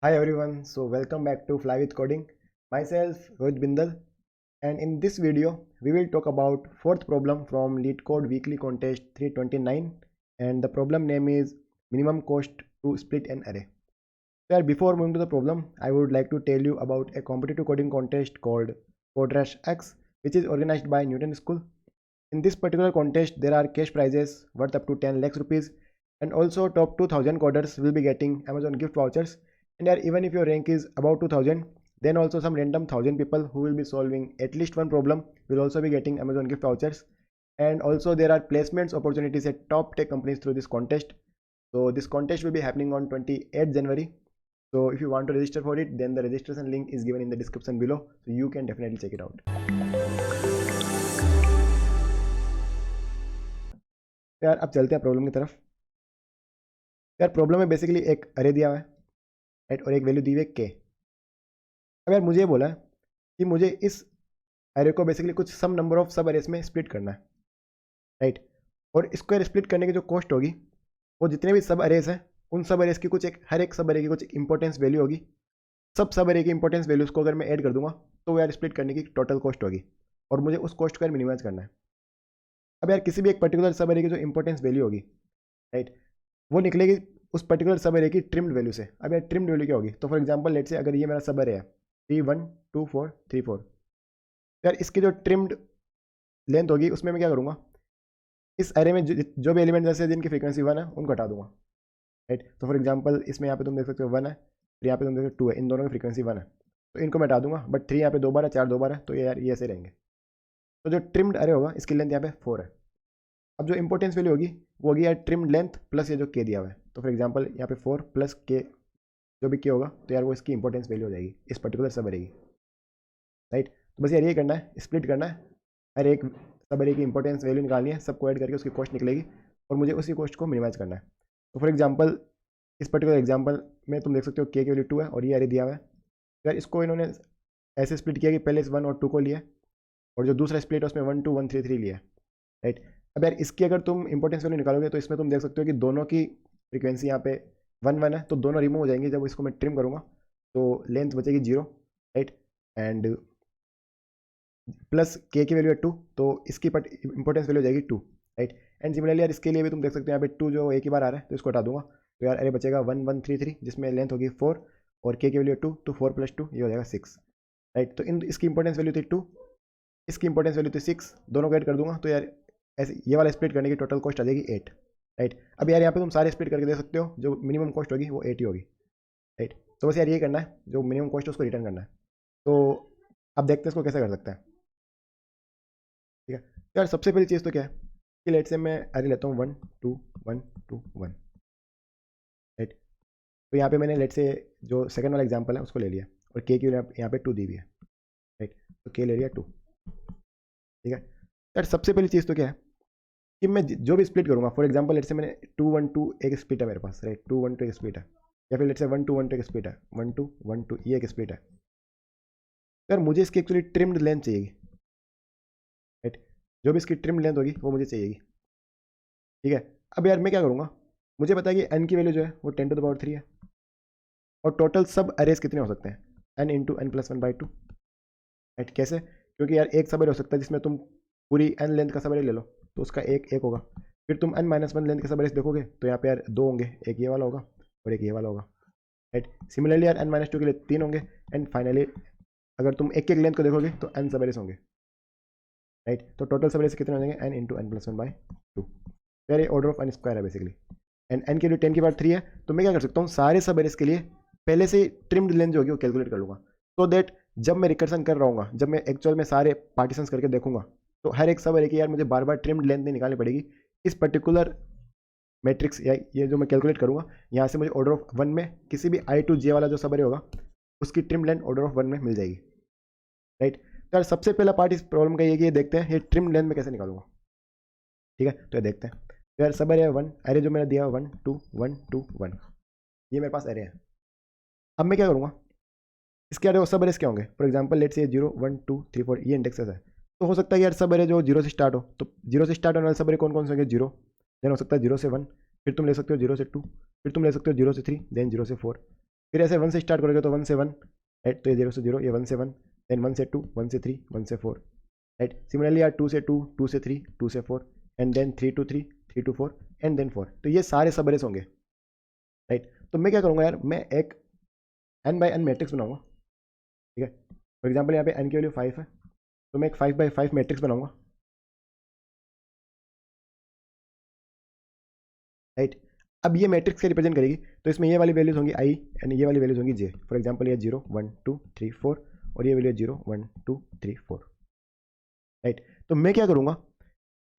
Hi everyone, so welcome back to Fly with Coding. Myself Rohit Bindal, and in this video we will talk about fourth problem from LeetCode Weekly Contest 329, and the problem name is minimum cost to split an array. So before moving to the problem, I would like to tell you about a competitive coding contest called CodeRush X, which is organized by Newton School. In this particular contest, there are cash prizes worth up to 10 lakhs rupees, and also top 2000 coders will be getting Amazon gift vouchers. And even if your rank is about 2000, then also some random 1000 people who will be solving at least one problem will also be getting Amazon gift vouchers. And also there are placements opportunities at top tech companies through this contest. So this contest will be happening on 28th January. So if you want to register for it, then the registration link is given in the description below, so you can definitely check it out. यार अब चलते हैं problem की तरफ। यार problem में basically एक अरे दिया हुआ है, राइट, और एक वैल्यू दी हुई है के। अब यार मुझे ये बोला है कि मुझे इस अरे को बेसिकली कुछ सम नंबर ऑफ सब अरेस में स्प्लिट करना है, राइट। और इसको यार स्प्लिट करने की जो कॉस्ट होगी वो जितने भी सब अरेस हैं उन सब अरेस की कुछ एक हर एक सब अरे की कुछ इंपॉर्टेंस वैल्यू होगी। सब अरे की इंपॉर्टेंस वैल्यूज़ को अगर मैं ऐड कर दूंगा तो यार स्प्लिट करने की टोटल कॉस्ट होगी, और मुझे उस कॉस्ट को यार मिनिमाइज करना है। अब यार किसी भी एक पर्टिकुलर सब अरे की जो इंपॉर्टेंस वैल्यू होगी, राइट, वो निकलेगी उस पर्टिकुलर सब अरे की ट्रिम्ड वैल्यू से। अब यार ट्रिम्ड वैल्यू क्या होगी, तो फॉर एग्जांपल लेट से अगर ये मेरा सब अरे है 3 1 2 4 3 4, यार इसकी जो ट्रिम्ड लेंथ होगी उसमें मैं क्या करूँगा, इस अरे में जो भी एलिमेंट जैसे जिनकी फ्रीक्वेंसी 1 है उनको हटा दूंगा, राइट। तो फॉर एग्जाम्पल इसमें यहाँ पे तुम देख सकते हो 1 है, फिर यहाँ पे तुम देख सकते हो 2 है, इन दोनों की फ्रीक्वेंसी 1 है, तो इनको मैं हटा दूंगा। बट 3 यहाँ पे 2 बार है, 4 2 बार है, तो ये यार ये ऐसे रहेंगे। तो जो ट्रिम्ड अरे होगा इसकी लेंथ यहाँ पे 4 है। अब जो इंपॉर्टेंस वैल्यू होगी वो होगी यार ट्रिम्ड लेंथ प्लस ये जो के दिया हुआ है। तो फॉर एग्जांपल यहाँ पे 4 प्लस के, जो भी के होगा तो यार वो इसकी इंपॉर्टेंस वैल्यू हो जाएगी, इस पर्टिकुलर सब अरे की, राइट। तो बस यार ये करना है, स्प्लिट करना है, हर एक सब अरे की इंपॉर्टेंस वैल्यू निकालनी है, सबको ऐड करके उसकी कॉस्ट निकलेगी और मुझे उसी कॉस्ट को मिनिमाइज करना है। तो फॉर एग्जाम्पल इस पर्टिकुलर एग्जाम्पल में तुम देख सकते हो के की वैल्यू 2 है और ये अरे दिया हुआ है। यार इसको इन्होंने ऐसे स्प्लिट किया कि पहले इस 1 और 2 को लिया, और जो दूसरा स्प्लिट है उसमें 1 2 1 3 3 लिया, राइट। अब यार इसकी अगर तुम इंपॉर्टेंस वैल्यू निकालोगे तो इसमें तुम देख सकते हो कि दोनों की फ्रीक्वेंसी यहाँ पे 1 1 है, तो दोनों रिमूव हो जाएंगे जब इसको मैं ट्रिम करूँगा, तो लेंथ बचेगी 0, राइट, एंड प्लस के की वैल्यू है 2, तो इसकी इंपॉर्टेंस वैल्यू हो जाएगी 2, राइट। एंड सिमिलरली यार इसके लिए भी तुम देख सकते हो यहाँ पे 2 जो एक ही बार आ रहा है तो इसको हटा दूंगा, तो यार अरे बचेगा 1 1 3 3 जिसमें लेंथ होगी 4 और के की वैल्यू 2, तो 4 प्लस 2 ये हो जाएगा 6, राइट। तो इन इसकी इंपॉर्टेंस वैल्यू थी 2, इसकी इंपॉर्टेंस वैल्यू थी 6, दोनों को ऐड कर दूंगा तो यार ऐसे ये वाला स्प्लिट करने की टोटल कॉस्ट आ जाएगी 8, राइट। अब यार यहाँ पे तुम सारे स्प्लिट करके दे सकते हो, जो मिनिमम कॉस्ट होगी वो 8 ही होगी, राइट। तो बस यार ये करना है, जो मिनिमम कॉस्ट है उसको रिटर्न करना है। तो अब देखते हैं इसको कैसे कर सकते हैं, ठीक है। यार सबसे पहली चीज़ तो क्या है कि लेट से मैं अरे लेता हूँ 1 2 1 2 1, राइट। तो यहाँ पे मैंने लेट से जो सेकंड वाला एग्जांपल है उसको ले लिया और के की यहाँ पे 2 दी हुई है, राइट। तो के ले लिया 2, ठीक है। यार सबसे पहली चीज़ तो क्या है कि मैं जो भी स्प्लिट करूँगा, फॉर एग्जांपल लेट से मैंने 2 1 2 एक स्प्लिट है मेरे पास, राइट, 2 1 2 एक स्प्लिट है, या फिर लेट से 1 2 1 2 एक स्प्लिट है, 1 2 1 2 ये एक स्प्लिट है। तो यार मुझे इसकी एक्चुअली ट्रिम्ड लेंथ चाहिएगी, राइट, जो भी इसकी ट्रिम्ड लेंथ होगी वो मुझे चाहिएगी, ठीक है। अब यार मैं क्या करूँगा, मुझे पता है कि एन की वैल्यू जो है वो 10 to the power 3 है, और टोटल सब अरेज कितने हो सकते हैं, N into N plus 1/2, right. कैसे, क्योंकि यार एक सब अरे हो सकता है जिसमें तुम पूरी एन लेंथ का सब अरे ले लो तो उसका एक एक होगा, फिर तुम एन माइनस 1 लेंथ के सब अरेज देखोगे तो यहाँ पे यार 2 होंगे, एक ये वाला होगा और एक ये वाला होगा, राइट। सिमिलरली यार एन माइनस 2 के लिए 3 होंगे, एंड फाइनली अगर तुम एक एक लेंथ को देखोगे तो एन सब अरेज होंगे, राइट। तो टोटल सब अरेज कितने हो जाएंगे, एन इंटू एन प्लस 1/2, यार ये ऑर्डर ऑफ एन स्क्वायर है बेसिकली, एंड एन के लिए 10 की पावर 3 है। तो मैं क्या कर सकता हूँ, सारे सब अरेज के लिए पहले से ट्रिम्ड लेंथ जो होगी वो कैलकुलेट कर लूँगा, सो दैट जब मैं रिकर्सन कर रहा हूँ, जब मैं एक्चुअल में सारे पार्टीशंस करके देखूंगा तो हर एक सब अरे की यार मुझे बार बार ट्रिम्ड लेंथ नहीं निकालनी पड़ेगी। इस पर्टिकुलर मैट्रिक्स या ये जो मैं कैलकुलेट करूँगा यहाँ से मुझे ऑर्डर ऑफ 1 में किसी भी I to J वाला जो सब अरे होगा उसकी ट्रिम लेंथ ऑर्डर ऑफ 1 में मिल जाएगी, राइट। तो यार सबसे पहला पार्ट इस प्रॉब्लम का ये कि ये देखते हैं ये ट्रिम लेंथ में कैसे निकालूंगा, ठीक है। तो ये देखते हैं, तो यार सब अरे है 1, अरे जो मैंने दिया 1 2 1 2 1, ये मेरे पास अरे है। अब मैं क्या करूँगा, इसके अरे सब अरेज क्या होंगे, फॉर एग्जाम्पल लेट से 0 1 2 3 4 ये इंडेक्सेस है, तो हो सकता है यार सब अरे जो 0 से स्टार्ट हो, तो 0 से स्टार्ट होने वाले सब अरे कौन कौन से होंगे, 0, देन हो सकता है 0 से 1, फिर तुम ले सकते हो 0 से 2, फिर तुम ले सकते हो 0 से 3, देन 0 से 4, फिर ऐसे 1 से स्टार्ट करोगे तो 1 से 1, राइट, तो ये 0 से 0, ये 1 से 1, देन 1 से 2, 1 से 3, 1 से 4, राइट। सिमिलरली यार 2 से 2, 2 से 3, 2 से 4, and then 3 to 3, 3 to 4, and then 4। तो ये सारे सब अरेज होंगे, राइट। तो मैं क्या करूँगा यार, मैं एक n बाई n मैट्रिक्स बनाऊंगा, ठीक है। फॉर एग्जाम्पल यहाँ पे n की वैल्यू 5 है, तो मैं एक 5 बाई 5 मैट्रिक्स बनाऊंगा, राइट। अब ये मैट्रिक्स के रिप्रेजेंट करेगी, तो इसमें ये वाली वैल्यूज होंगी i एंड ये वाली वैल्यूज होंगी j। फॉर एग्जाम्पल ये 0 1 2 3 4 और ये वैल्यू 0 1 2 3 4, राइट। तो मैं क्या करूँगा,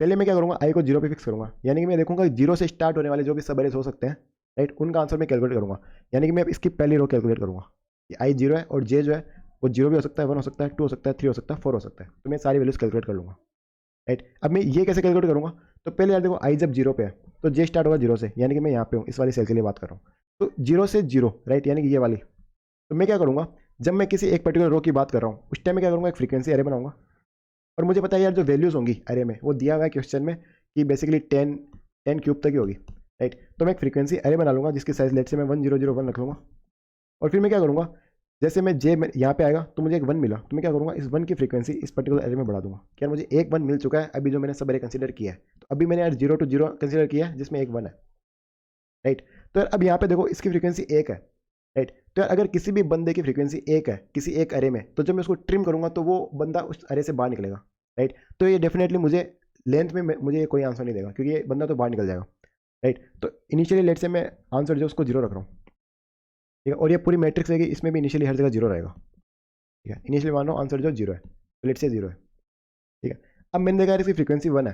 पहले मैं क्या करूँगा, i को 0 पे फिक्स करूँगा, यानी कि मैं देखूंगा 0 से स्टार्ट होने वाले जो भी सब अरेज हो सकते हैं, राइट, उनका आंसर मैं कैलकुलेट करूँगा। यानी कि मैं इसकी पहली रो कैलकुलेट करूँगा कि i 0 है और j जो है वो 0 भी हो सकता है, 1 हो सकता है, 2 हो सकता है, 3 हो सकता है, 4 हो सकता है। तो मैं सारी वैल्यूज कैलकुलेट कर लूँगा, राइट। अब मैं ये कैसे कैलकुलेट करूँगा, तो पहले यार देखो i जब 0 पे है तो j स्टार्ट होगा 0 से, यानी कि मैं यहाँ पे हूँ, इस वाली सेल के लिए बात कर रहा हूँ, तो 0 से 0, राइट, यानी कि ये वाली। तो मैं क्या करूँगा, जब मैं किसी एक पर्टिकुलर रो की बात कर रहा हूँ उस टाइम में क्या करूँगा, एक फ्रीक्वेंसी अरे बनाऊंगा। और मुझे पता है यार जो वैल्यूज होंगी अरे में वो दिया हुआ है क्वेश्चन में कि बेसिकली 10 क्यूब तक ही होगी, राइट। तो मैं एक फ्रीक्वेंसी अरे बना लूँगा जिसकी साइज लेट से मैं 1001 रख लूँगा। और फिर मैं क्या करूँगा, जैसे मैं जे यहाँ पे आएगा तो मुझे एक 1 मिला, तो मैं क्या करूँगा, इस 1 की फ्रीक्वेंसी इस पर्टिकुलर एरे में बढ़ा दूंगा कि यार मुझे एक 1 मिल चुका है अभी जो मैंने सब एरे कंसिडर किया है। तो अभी मैंने यार 0 to 0 कंसिडर किया है जिसमें एक 1 है, राइट। तो यार अब यहाँ पे देखो इसकी फ्रीक्वेंसी 1 है, राइट। तो यार अगर किसी भी बंदे की फ्रीक्वेंसी 1 है किसी एक अरे में, तो जब मैं उसको ट्रिम करूँगा तो वो बंदा उस अरे से बाहर निकलेगा, राइट। तो ये डेफिनेटली मुझे लेंथ में मुझे कोई आंसर नहीं देगा क्योंकि ये बंदा तो बाहर निकल जाएगा, राइट। तो इनिशियली लेट से मैं आंसर जो उसको 0 रख रहा हूँ, ठीक है। और ये पूरी मैट्रिक्स रहेगी, इसमें भी इनिशियली हर जगह 0 रहेगा, ठीक है। इनिशियली मान लो आंसर जो 0 है तो लेट से 0 है, ठीक है। अब मैंने देखा यार इसकी फ्रीक्वेंसी 1 है,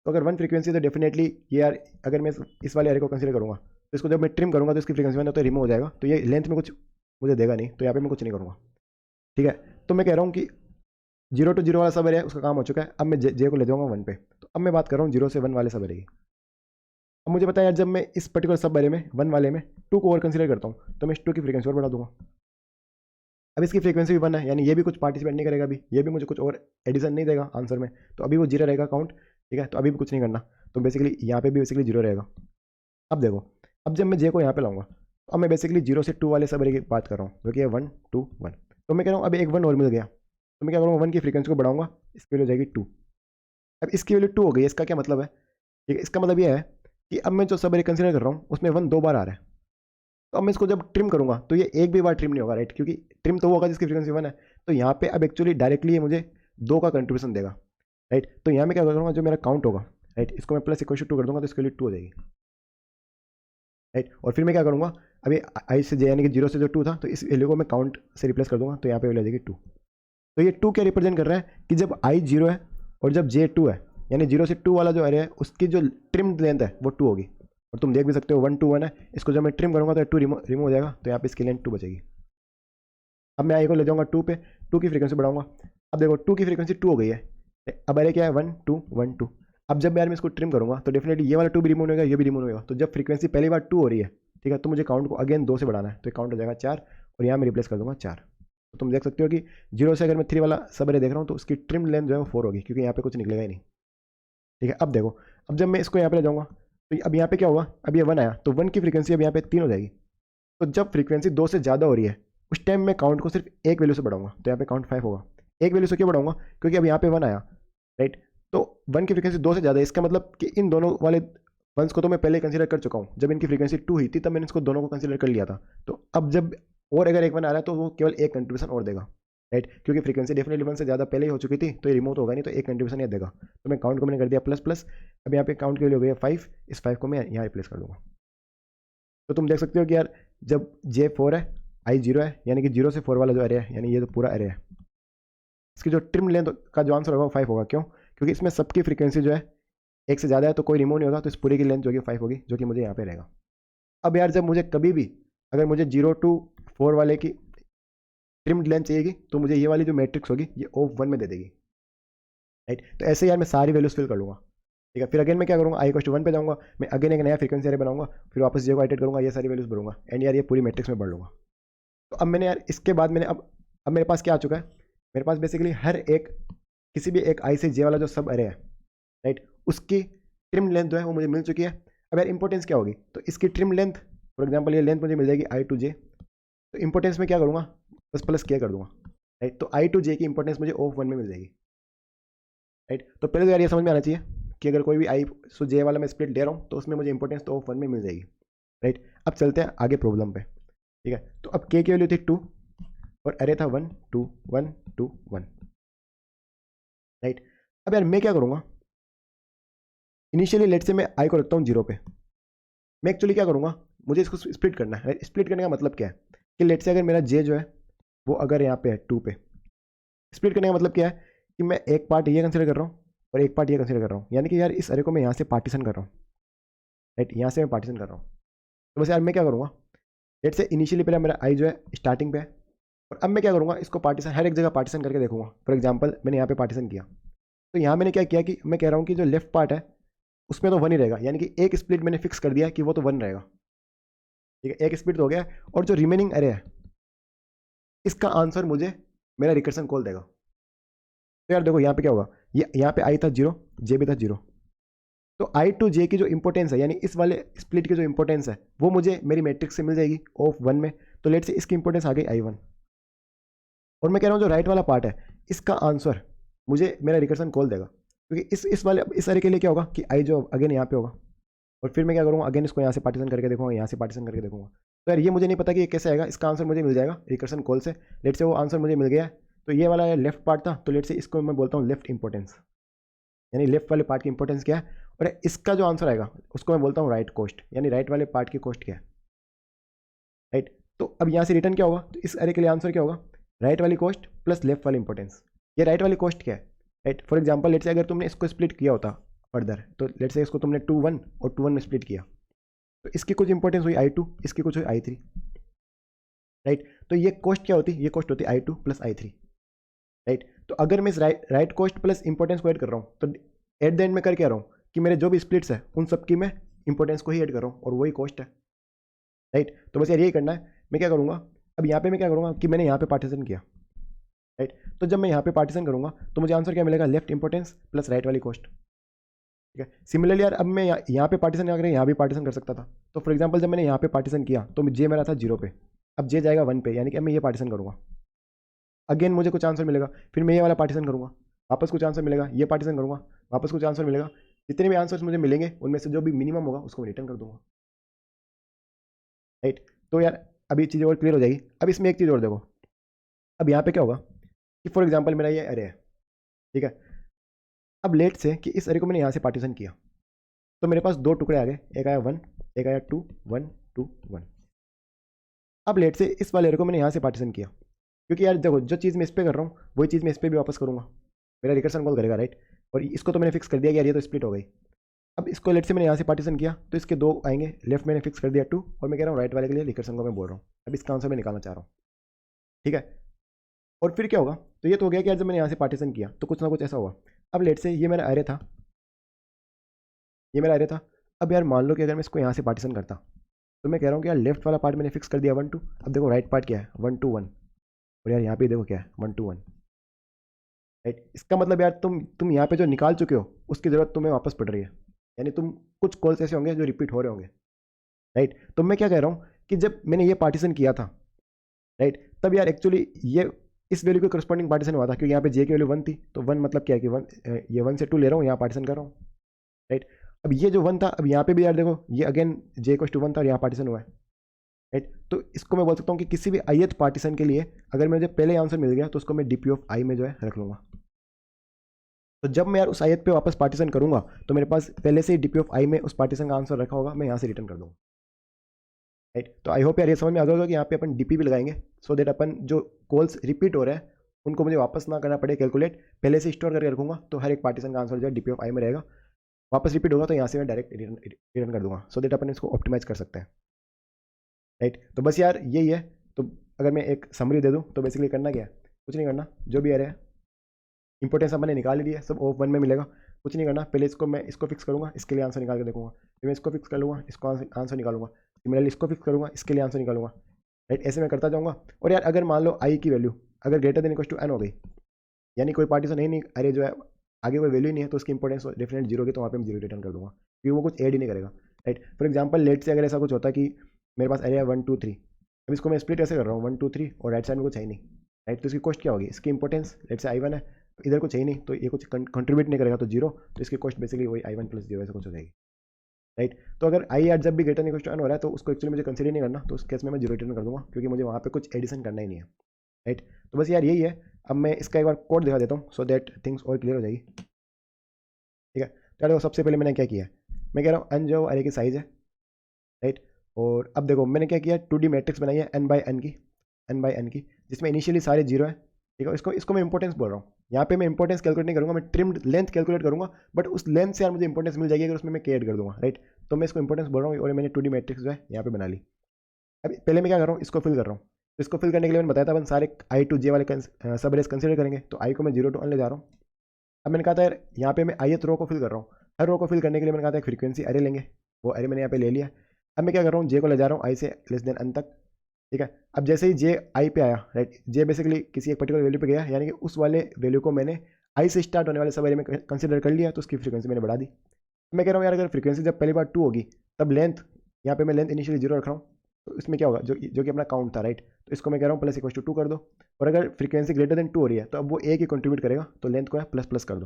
तो अगर 1 फ्रीक्वेंसी तो डेफिनेटली ये यार अगर मैं इस वाले एरे को कंसिडर करूँगा तो इसको जब मैं ट्रिम करूँगा तो इसकी फ्रीक्वेंसी 1 है तो रिमूव हो जाएगा, तो ये लेंथ में कुछ मुझे देगा नहीं, तो यहाँ पे मैं कुछ नहीं करूँगा, ठीक है। तो मैं कह रहा हूँ कि 0 to 0 वाला सब एरे है उसका काम हो चुका है, अब मैं जे को ले जाऊँगा 1 पे। तो अब मैं बात कर रहा हूँ 0 से 1 वाले सब एरे की। अब मुझे पता है यार जब मैं इस पर्टिकुलर सब एरे में 1 वाले में 2 को और कंसिडर करता हूँ तो मैं इस 2 की फ्रीक्वेंसी और बढ़ा दूंगा। अब इसकी फ्रीक्वेंसी भी 1 है, यानी ये भी कुछ पार्टिसिपेट नहीं करेगा, अभी ये भी मुझे कुछ और एडिशन नहीं देगा आंसर में, तो अभी वो 0 रहेगा काउंट, ठीक है। तो अभी भी कुछ नहीं करना, तो बेसिकली यहाँ पे भी बेसिकली 0 रहेगा। अब देखो, अब जब मैं जे को यहाँ पे लाऊंगा तो अब मैं बेसिकली 0 से 2 वाले सब एरे की बात कर रहा हूँ जो कि है 1 2 1। तो मैं कह रहा हूँ अब एक 1 और मिल गया, तो मैं क्या करूँगा 1 की फ्रीक्वेंसी को बढ़ाऊंगा, इसकी वैल्यू हो जाएगी 2। अब इसकी वैल्यू 2 हो गई, इसका क्या मतलब है, ठीक है। इसका मतलब ये है कि अब मैं जो सब एरे कंसिडर कर रहा हूँ उसमें 1 2 बार आ रहा है, तो अब मैं इसको जब ट्रिम करूंगा तो ये एक भी बार ट्रिम नहीं होगा, राइट, क्योंकि ट्रिम तो वो होगा जिसकी फ्रीक्वेंसी 1 है। तो यहाँ पे अब एक्चुअली डायरेक्टली ये मुझे 2 का कंट्रीब्यूशन देगा, राइट। तो यहाँ में क्या करूँगा, जो मेरा काउंट होगा, राइट, इसको मैं प्लस इक्वल टू 2 कर दूंगा तो इसके लिए 2 हो जाएगी, राइट। और फिर मैं क्या करूँगा, अभी आई से जे यानी कि 0 से जो 2 था तो इस वैल्यू को मैं काउंट से रिप्लेस कर दूंगा, तो यहाँ पे वैल्यू आ जाएगी 2। तो ये 2 क्या रिप्रेजेंट कर रहा है कि जब आई 0 है और जब जे 2 है, यानी 0 से 2 वाला जो एरिया है उसकी जो ट्रिम लेंथ है वो 2 होगी। और तुम देख भी सकते हो 1 2 1 है, इसको जब मैं ट्रिम करूँगा तो 2 रिमूव हो जाएगा, तो यहाँ पे इसकी लेंथ 2 बचेगी। अब मैं आई को ले जाऊँगा 2 पे, 2 की फ्रीक्वेंसी बढ़ाऊंगा। अब देखो 2 की फ्रीक्वेंसी 2 हो गई है, अब एरे क्या है 1 2 1 2। अब जब यार मैं इसको ट्रिम करूँगा तो डेफिनेटली ये वाला 2 भी रिमूव होगा, ये भी रिमूव होगा। तो जब फ्रीक्वेंसी पहली बार 2 हो रही है, ठीक है, तो मुझे काउंट को अगेन 2 से बढ़ाना है, तो काउंट हो जाएगा 4 और यहाँ मैं रिप्लेस कर दूंगा 4। तो तुम देख सकते हो कि 0 से अगर मैं 3 वाला सब एरे देख रहा हूँ तो उसकी ट्रिम लेंथ जो है वो 4 होगी, क्योंकि यहाँ पे कुछ निकलेगा ही नहीं, ठीक है। अब देखो, अब जब मैं इसको यहाँ पे ले जाऊँगा तो अब यहाँ पे क्या होगा, अब ये 1 आया तो 1 की फ्रीक्वेंसी अब यहाँ पे 3 हो जाएगी। तो जब फ्रीक्वेंसी 2 से ज़्यादा हो रही है उस टाइम मैं काउंट को सिर्फ एक वैल्यू से बढ़ाऊंगा, तो यहाँ पे काउंट 5 होगा। एक वैल्यू से क्यों बढ़ाऊंगा, क्योंकि अब यहाँ पे 1 आया, राइट। तो 1 की फ्रीक्वेंसी 2 से ज़्यादा है, इसका मतलब कि इन दोनों वाले वंस को तो मैं पहले कंसीडर कर चुका हूँ, जब इनकी फ्रीक्वेंसी 2 हुई थी तब मैंने इसको दोनों को कंसीडर कर लिया था। तो अब जब और अगर एक 1 आ रहा है तो वो केवल एक कंट्रीब्यूशन और देगा, राइट, क्योंकि फ्रीक्वेंसी डेफिनेटली 1 से ज़्यादा पहले ही हो चुकी थी तो ये रिमूव होगा नहीं, तो एक कंट्रीब्यूशन ये देगा। तो मैं काउंट को मैंने कर दिया प्लस प्लस, अब यहाँ पे काउंट की वैल्यू हो गई है 5, इस 5 को मैं यहाँ रिप्लेस कर दूंगा। तो तुम देख सकते हो कि यार जब जे 4 है आई 0 है, यानी कि 0 से 4 वाला जो एरे है, यानी ये जो पूरा एरे है, इसकी जो ट्रिम लेंथ का जो आंसर होगा वो 5 होगा। क्यों, क्योंकि इसमें सबकी फ्रीक्वेंसी जो है एक से ज़्यादा है तो कोई रिमूव नहीं होगा, तो इस पूरे की लेंथ जो कि 5 होगी, जो कि मुझे यहाँ पे रहेगा। अब यार जब मुझे कभी भी अगर मुझे 0 to 4 वाले की ट्रिम लेंथ चाहिएगी तो मुझे ये वाली जो मैट्रिक्स होगी ये ऑफ 1 में दे देगी, राइट। तो ऐसे यार मैं सारी वैल्यूज फिल कर लूँगा, ठीक है। फिर अगेन मैं क्या करूँगा, आई +1 पे जाऊँगा, मैं अगेन एक नया फ्रीक्वेंसी एरे बनाऊंगा, फिर वापस जे को आइटरेट करूँगा, ये सारी वैल्यूज भरूंगा, एंड यार ये पूरी मैट्रिक्स में बढ़ लूँगा। तो अब मैंने यार इसके बाद मैंने अब मेरे पास क्या आ चुका है, मेरे पास बेसिकली हर एक किसी भी एक आई से जे वाला जो सब एरे है, राइट, उसकी ट्रिम लेंथ जो है वो मुझे मिल चुकी है। अब यार इंपॉर्टेंस क्या होगी, तो इसकी ट्रिम लेंथ फॉर एग्जांपल ये लेंथ मुझे मिल जाएगी आई टू जे, तो इंपॉर्टेंस में क्या करूँगा, बस प्लस क्या कर दूंगा, राइट। तो आई टू जे की इंपॉर्टेंस मुझे ऑफ वन में मिल जाएगी, राइट। तो पहले तो यार ये समझ में आना चाहिए कि अगर कोई भी आई सो जे वाला मैं स्प्लिट दे रहा हूँ तो उसमें मुझे इंपॉर्टेंस तो ऑफ वन में मिल जाएगी, राइट। अब चलते हैं आगे प्रॉब्लम पे, ठीक है। तो अब के की वैल्यू थी 2 और अरे था 1 2 1 2 1, राइट। अब यार मैं क्या करूँगा, इनिशियली लेट से मैं आई को रखता हूँ 0 पे। मैं एक्चुअली क्या करूँगा, मुझे इसको स्प्लिट करना है, राइट। स्प्लिट करने का मतलब क्या है कि लेट से अगर मेरा जे जो है वो अगर यहाँ पे है 2 पे, स्प्लिट करने का मतलब क्या है कि मैं एक पार्ट ये कंसिडर कर रहा हूँ और एक पार्ट ये कंसिडर कर रहा हूँ, यानी कि यार इस अरे को मैं यहाँ से पार्टीशन कर रहा हूँ, राइट। यहाँ से मैं पार्टीशन कर रहा हूँ। तो बस यार मैं क्या करूँगा, लेट से इनिशियली पहले मेरा आई जो है स्टार्टिंग पे है, और अब मैं क्या करूँगा, इसको पार्टीशन हर एक जगह पार्टीशन करके देखूंगा। फॉर एग्जाम्पल मैंने यहाँ पे पार्टीशन किया, तो यहाँ मैंने क्या किया कि मैं कह रहा हूँ कि जो लेफ्ट पार्ट है उसमें तो 1 ही रहेगा, यानी कि एक स्प्लिट मैंने फिक्स कर दिया कि वो तो 1 रहेगा, ठीक है। एक स्प्लिट तो हो गया, और जो रिमेनिंग अरे है इसका आंसर मुझे मेरा रिकर्सन कॉल देगा। तो यार देखो यहाँ पे क्या होगा, ये यहाँ पे आई था 0, जे भी था 0, तो आई टू जे की जो इंपॉर्टेंस है, यानी इस वाले स्प्लिट की जो इंपॉर्टेंस है वो मुझे मेरी मैट्रिक्स से मिल जाएगी ऑफ 1 में। तो लेट से इसकी इंपॉर्टेंस आ गई I1, और मैं कह रहा हूँ जो राइट वाला पार्ट है इसका आंसर मुझे मेरा रिकर्सन कॉल देगा, क्योंकि इस वाले इस अरे के लिए क्या होगा कि आई जो अगेन यहाँ पे होगा, और फिर मैं क्या करूँगा, अगेन इसको यहाँ से पार्टीशन करके देखूंगा, यहाँ से पार्टीशन करके देखूंगा। तो यार ये मुझे नहीं पता कि ये कैसे आएगा, इसका आंसर मुझे मिल जाएगा रिकर्सन कॉल से। लेट से वो आंसर मुझे मिल गया है, तो ये वाला लेफ्ट पार्ट था, तो लेट से इसको मैं बोलता हूँ लेफ्ट इंपॉर्टेंस, यानी लेफ्ट वाले पार्ट की इंपॉर्टेंस क्या है, और इसका जो आंसर आएगा उसको मैं बोलता हूँ राइट कॉस्ट, यानी राइट वाले पार्ट की कॉस्ट क्या है, राइट। तो अब यहाँ से रिटर्न क्या होगा, तो इस अरे के लिए आंसर क्या होगा, राइट वाली कॉस्ट प्लस लेफ्ट वाली इंपॉर्टेंस। ये राइट वाली कॉस्ट क्या है, राइट। फॉर एग्जाम्पल लेट से अगर तुमने इसको स्प्लिट किया होता फर्दर, तो लेट से इसको तुमने 2 1 और 2 1 में स्प्लिट किया, तो इसकी कुछ इंपॉर्टेंस हुई I2, इसकी कुछ हुई I3, राइट। तो ये कॉस्ट क्या होती है, ये कॉस्ट होती है I2 प्लस I3, राइट। तो अगर मैं इस राइट कॉस्ट प्लस इंपॉर्टेंस को ऐड कर रहा हूँ, तो एट द एंड में कर क्या रहा हूँ कि मेरे जो भी स्प्लिट्स है उन सब की मैं इंपॉर्टेंस को ही ऐड कर रहा हूँ, और वही कॉस्ट है, राइट। तो बस यार यही करना है। मैं क्या करूँगा, अब यहाँ पे मैं क्या करूँगा कि मैंने यहाँ पे पार्टीशन किया, राइट। तो जब मैं यहाँ पे पार्टीशन करूँगा तो मुझे आंसर क्या मिलेगा, लेफ्ट इंपॉर्टेंस प्लस राइट वाली कॉस्ट, ठीक है। सिमिलरली यार अब मैं यहाँ पे पार्टीशन अगर यहाँ भी पार्टीशन कर सकता था, तो फॉर एग्जाम्पल जब मैंने यहाँ पे पार्टीशन किया तो जे मेरा था 0 पे, अब जे जाएगा 1 पे, यानी कि अब मैं ये पार्टीशन करूँगा, अगेन मुझे कुछ आंसर मिलेगा, फिर मैं ये वाला पार्टीशन करूँगा, वापस कुछ आंसर मिलेगा, ये पार्टीशन करूँगा, वापस कुछ आंसर मिलेगा। जितने भी आंसर्स मुझे मिलेंगे उनमें से जो भी मिनिमम होगा उसको मैं रिटर्न कर दूंगा, राइट। तो यार अभी चीज़ और क्लियर हो जाएगी। अब इसमें एक चीज़ और देखो, अब यहाँ पे क्या होगा कि फॉर एग्जाम्पल मेरा ये अरे है, ठीक है। अब लेट से कि इस अरे को मैंने यहाँ से पार्टीशन किया, तो मेरे पास 2 टुकड़े आ गए, एक आया 1, एक आया 2 1 2 1। अब लेट से इस वाले अरे को मैंने यहाँ से पार्टीशन किया, क्योंकि यार देखो जो चीज़ मैं इस पर कर रहा हूँ वही चीज़ मैं इस पर भी वापस करूँगा, मेरा रिकर्सन कॉल करेगा, राइट। और इसको तो मैंने फिक्स कर दिया कि यार ये तो स्प्लिट हो गई। अब इसको लेट से मैंने यहाँ से पार्टीशन किया, तो इसके 2 आएंगे, लेफ्ट मैंने फिक्स कर दिया 2, और मैं कह रहा हूँ राइट वाले के लिए रिकर्सन को मैं बोल रहा हूँ। अब इसका आंसर मैं निकालना चाह रहा हूँ, ठीक है। और फिर क्या होगा, तो ये तो हो गया कि यार जब मैंने यहाँ से पार्टीशन किया तो कुछ ना कुछ ऐसा हुआ। अब लेट से ये मेरा अरे था, ये मेरा अरे था। अब यार मान लो कि अगर मैं इसको यहाँ से पार्टीशन करता, तो मैं कह रहा हूँ कि यार लेफ्ट वाला पार्ट मैंने फिक्स कर दिया 1 2, अब देखो राइट पार्ट क्या है 1 2 1, और यार यहाँ पे देखो क्या है 1 2 1, राइट। इसका मतलब यार तुम यहाँ पे जो निकाल चुके हो उसकी ज़रूरत तुम्हें वापस पड़ रही है, यानी तुम कुछ कॉल्स ऐसे होंगे जो रिपीट हो रहे होंगे, राइट। तो मैं क्या कह रहा हूँ कि जब मैंने ये पार्टीशन किया था, राइट, तब यार एक्चुअली ये इस वैल्यू के करस्पॉन्डिंग पार्टीशन हुआ था, क्योंकि यहाँ पे जे की वैल्यू 1 थी, तो 1 मतलब क्या है कि 1 ये 1 से 2 ले रहा हूँ, यहाँ पार्टीशन कर रहा हूँ, राइट। अब ये जो 1 था, अब यहाँ पे भी यार देखो ये अगेन जे इक्वल्स टू 1 था और यहाँ पार्टीशन हुआ है, राइट। तो इसको मैं बोल सकता हूँ कि किसी भी ith पार्टीशन के लिए अगर मुझे पहले आंसर मिल गया तो उसको मैं डी पी ऑफ आई में जो है रख लूँगा। तो जब मैं यार उस ith पे वापस पार्टीशन करूँगा तो मेरे पास पहले से ही डी पी ऑफ आई में उस पार्टीशन का आंसर रखा होगा, मैं यहाँ से रिटर्न कर दूँगा, राइट। तो आई होप यार ये समझ में आ गया होगा कि यहाँ पे अपन डीपी भी लगाएंगे, सो देट अपन जो कॉल्स रिपीट हो रहे हैं उनको मुझे वापस ना करना पड़े कैलकुलेट, पहले से स्टोर करके रखूँगा, तो हर एक पार्टीशन का आंसर जो है डीपी ऑफ आई में रहेगा। वापस रिपीट होगा तो यहाँ से मैं डायरेक्ट रिटर्न कर दूँगा, सो देट अपन इसको ऑप्टिमाइज कर सकते हैं, राइट। तो बस यार यही है। तो अगर मैं एक समरी दे दूँ तो बेसिकली करना क्या है, कुछ नहीं करना, जो भी आ रहा है इंपॉर्टेंस मैंने निकाल ही दिया, सब ऑफ 1 में मिलेगा, कुछ नहीं करना। पहले इसको मैं इसको फिक्स करूँगा, इसके लिए आंसर निकाल के देखूँगा, फिर मैं इसको फिक्स कर लूँगा, इसको आंसर निकालूंगा, सिमिलरली इसको फिक्स करूँगा, इसके लिए आंसर निकालूंगा, राइट। ऐसे मैं करता जाऊँगा। और यार अगर मान लो आई की वैल्यू अगर greater than equal to N हो गई, यानी कोई पार्टीशन है नहीं, अरे जो है आगे कोई वैल्यू नहीं है, तो उसकी इंपॉर्टेंस डेफिनेट 0 की, तो वहाँ पे मैं 0 रिटर्न कर दूँगा, क्योंकि वो कुछ ऐड ही नहीं करेगा, राइट। फॉर एग्जाम्पल लेट से अगर ऐसा कुछ होता है कि मेरे पास अरे है 1 2 3, अब इसको मैं स्प्लिट ऐसे कर रहा हूँ 1 2 3 और राइट साइड में कुछ है ही नहीं, राइट। तो इसकी कॉस्ट क्या होगी, इसकी इंपॉर्टेंस लेट से I1 है, इधर कुछ है ही नहीं तो ये कुछ कंट्रीब्यूट नहीं करेगा तो जीरो, तो इसकी कॉस्ट बेसिकली वही I1 प्लस जीरो ऐसे कुछ हो जाएगी, राइट। तो अगर आई आर जब भी ग्रेटर देन इक्वल टू 1 हो रहा है तो उसको एक्चुअली मुझे कंसीडर नहीं करना, तो उस केस में मैं जीरो रिटर्न कर दूंगा क्योंकि मुझे वहाँ पे कुछ एडिशन करना ही नहीं है, राइट। तो बस यार यही है। अब मैं इसका एक बार कोड दिखा देता हूँ सो दैट थिंग्स और क्लियर हो जाएगी, ठीक है। तो देखो सबसे पहले मैंने क्या किया है, मैं कह रहा हूँ n जो अरे की साइज़ है, राइट। और अब देखो मैंने क्या किया, 2D मैट्रिक्स बनाई है n बाई एन की जिसमें इनिशियली सारे जीरो है, ठीक है। इसको मैं इंपॉर्टेंस बोल रहा हूँ, यहाँ पे मैं इंपॉर्टेंस कैलकुलेट नहीं करूँगा, मैं ट्रिम्ड लेंथ कैलकुलेट करूँगा, बट उस लेंथ से यार मुझे इंपॉर्टेंस मिल जाएगी अगर उसमें मैं के ऐड कर दूँगा, राइट। तो मैं इसको इंपॉर्टेंस बोल रहा हूँ और मैंने 2D मैट्रिक्स जो है यहाँ पे बना ली। अब पहले मैं क्या कर रहा हूँ, इसको फिल कर रहा हूँ। तो इसको फिल करने के लिए मैंने बताया था अपन सारे I to J वाले सब रेस कंसिडर करेंगे, तो I को मैं 0 to 1 ले जा रहा हूँ। अब मैंने कहा था यार यहाँ पे मैं ith रो को फिल कर रहा हूँ, हर रो को फिल करने के लिए मैंने कहा था एक फ्रीक्वेंसी अरे लेंगे, वो अरे मैंने यहाँ पे ले लिया। अब मैं क्या कर रहा हूँ, J को ले जा रहा हूँ I से लेस देन n तक, ठीक है। अब जैसे ही J I पे आया, राइट, J बेसिकली किसी एक पर्टिकुलर वैल्यू पे गया, यानी कि उस वाले वैल्यू को मैंने I से स्टार्ट होने वाले सब अरे में कंसिडर कर लिया, तो उसकी फ्रीक्वेंसी मैंने बढ़ा दी। मैं कह रहा हूँ यार अगर फ्रीक्वेंसी जब पहली बार 2 होगी तब लेंथ, यहाँ पे मैं लेंथ इनिशियली 0 रख रहा हूँ, तो इसमें क्या होगा जो कि अपना काउंट था, राइट। तो इसको मैं कह रहा हूँ प्लस इक्वल टू 2 कर दो, और अगर फ्रीक्वेंसी ग्रेटर देन 2 हो रही है तो अब वो एक ही कंट्रीब्यूट करेगा, तो लेंथ को है प्लस प्लस कर दो,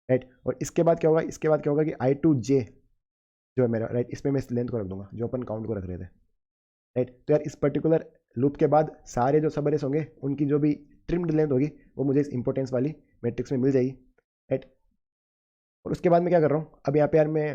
राइट। और इसके बाद क्या होगा, इसके बाद क्या होगा कि I to J जो है मेरा, राइट, इसमें मैं इस लेंथ को रख दूंगा जो अपन काउंट को रख रहे थे, राइट। तो यार इस पर्टिकुलर लूप के बाद सारे जो सब अरेस होंगे उनकी जो भी ट्रिम्ड लेंथ होगी वो मुझे इस इंपॉर्टेंस वाली मैट्रिक्स में मिल जाएगी, राइट। और उसके बाद मैं क्या कर रहा हूँ, अब यहाँ पे यार मैं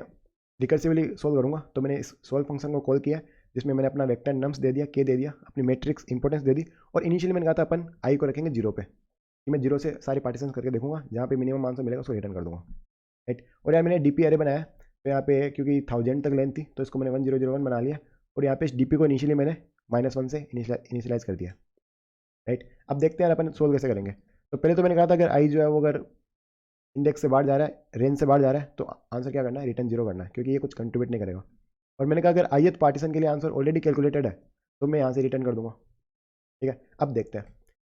रिकर्सिवली सोल्व करूँगा, तो मैंने इस सोल्व फंक्शन को कॉल किया जिसमें मैंने अपना वेक्टर नम्स दे दिया, के दे दिया, अपनी मैट्रिक्स इंपॉर्टेंस दे दी, और इनिशियली मैंने कहा था अपन I को रखेंगे 0 पे, कि मैं 0 से सारे पार्टीशन करके देखूंगा, जहाँ पे मिनिमम आंसर मिलेगा उसको रिटर्न कर दूंगा, राइट। और यार मैंने DP अरे बनाया, तो यहाँ पे क्योंकि 1000 तक लेंथ थी तो इसको मैंने 1001 बना लिया, और यहाँ पे इस DP को इनिशियली मैंने -1 से इनिशियलाइज कर दिया, राइट। अब देखते हैं यार अपन सोल्व कैसे करेंगे। तो पहले तो मैंने कहा था अगर I जो है वो अगर इंडेक्स से बाहर जा रहा है, रेंज से बाहर जा रहा है, तो आंसर क्या करना है, रिटर्न 0 करना है, क्योंकि ये कुछ कंट्रीब्यूट नहीं करेगा। और मैंने कहा अगर ith पार्टीशन के लिए आंसर ऑलरेडी कैलकुलेटेड है तो मैं यहाँ से रिटर्न कर दूंगा, ठीक है। अब देखते हैं,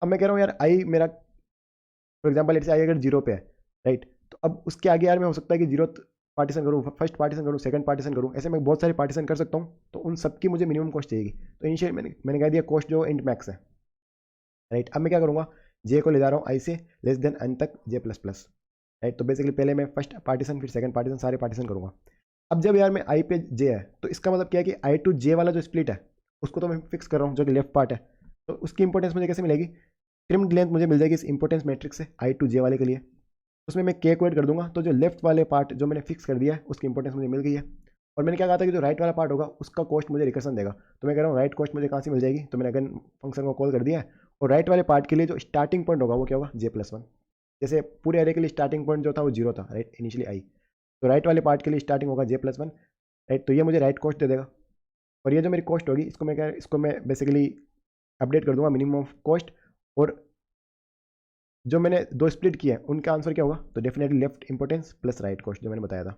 अब मैं कह रहा हूँ यार I मेरा फॉर एग्जाम्पल लेट से I अगर 0 पे है, राइट, तो अब उसके आगे यार मैं हो सकता है कि 0th पार्टीशन करूँ, फर्स्ट पार्टीशन करूँ, सेकंड पार्टीशन करूँ, ऐसे मैं बहुत सारे पार्टीशन कर सकता हूँ, तो उन सबकी मुझे मिनिमम कॉस्ट चाहिएगी। तो इनिशियल मैंने कह दिया कॉस्ट जो इंट मैक्स है, राइट। अब मैं क्या करूँगा, J को ले जा रहा हूँ I से लेस देन n तक J प्लस प्लस, राइट। तो बेसिकली पहले मैं फर्स्ट पार्टीशन फिर सेकंड पार्टीशन सारे पार्टीशन करूँगा। अब जब यार मैं I पे J है तो इसका मतलब क्या है कि I to J वाला जो स्प्लिट है उसको तो मैं फिक्स कर रहा हूँ जो कि लेफ्ट पार्ट है, तो उसकी इंपॉर्टेंस मुझे कैसे मिलेगी, ट्रिम्ड लेंथ मुझे मिल जाएगी इस इंपॉर्टेंस मैट्रिक्स से I to J वाले के लिए, उसमें मैं K को ऐड कर दूंगा, तो जो लेफ्ट वाले पार्ट जो मैंने फिक्स कर दिया है उसकी इंपॉर्टेंस मुझे मिल गई है। और मैंने क्या कहा था कि जो राइट वाला पार्ट होगा उसका कॉस्ट मुझे रिकर्सन देगा, तो मैं कह रहा हूँ राइट कॉस्ट मुझे कहाँ से मिल जाएगी, तो मैंने अगेन फंक्शन को कॉल कर दिया है, और राइट वाले पार्ट के लिए जो स्टार्टिंग पॉइंट होगा वो क्या होगा, J+1। जैसे पूरे एरे के लिए स्टार्टिंग पॉइंट जो था वो 0 था, राइट, इनिशियली I, तो राइट वाले पार्ट के लिए स्टार्टिंग होगा J+1, राइट। तो ये मुझे राइट कॉस्ट दे देगा, और ये जो मेरी कॉस्ट होगी इसको मैं बेसिकली अपडेट कर दूंगा मिनिमम ऑफ कॉस्ट, और जो मैंने दो स्प्लिट किए हैं उनका आंसर क्या होगा, तो definitely left importance plus right cost जो मैंने बताया था,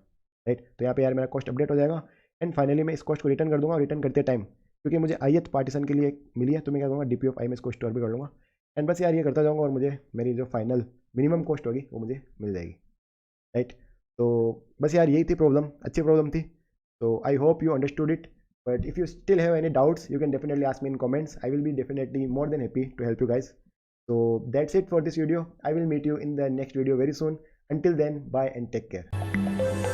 राइट। तो यहाँ पे यार मेरा कॉस्ट अपडेट हो जाएगा, एंड फाइनली मैं इस कॉस्ट को रिटर्न कर दूंगा, रिटर्न करते टाइम क्योंकि मुझे ith पार्टीशन के लिए मिली है तो मैं क्या करूँगा DP ऑफ I में इसको स्टोर भी कर लूँगा, एंड बस यार ये करता जाऊँगा और मुझे मेरी जो फाइनल मिनिमम कॉस्ट होगी वो मुझे मिल जाएगी, राइट। तो बस यार यही थी प्रॉब्लम, अच्छी प्रॉब्लम थी, तो I hope you understood it, but if you still have any doubts you can definitely ask me in comments. I will be definitely more than happy to help you guys. So that's it for this video. I will meet you in the next video very soon. Until then, bye and take care.